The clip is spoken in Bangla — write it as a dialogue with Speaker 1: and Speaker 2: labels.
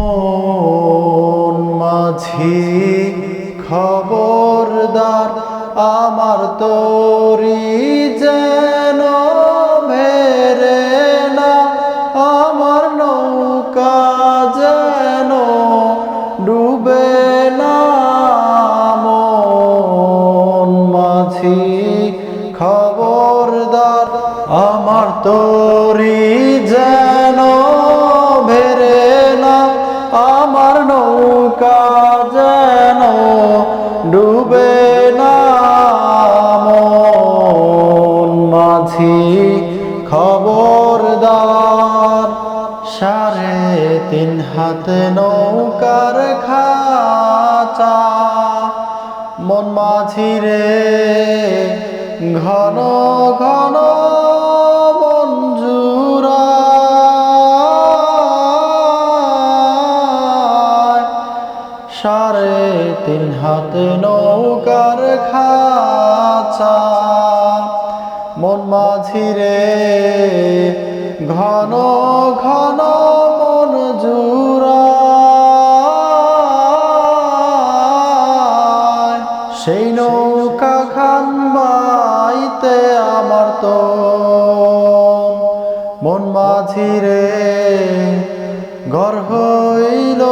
Speaker 1: মন মাঝি খবরদার, আমার তরি যেন ভেরে না, আমার নৌকা যেন ডুবে না। মন মাঝি খবরদার, আমার তরি যেন ভেরে না, আমার নৌকা যেন ডুবে না। মন মাঝি খবরদার, 3.5 হাত নৌকার খাঁচা। মন মাঝি রে ঘন ঘন মঞ্জুরায়, 3.5 হাত নৌকার খাঁচা। মন মাঝি রে ঘন ঘন মঞ্জুরায়, সেই নৌকা খান বাইতে আমার তো। মন মাঝি রে ঘর হইল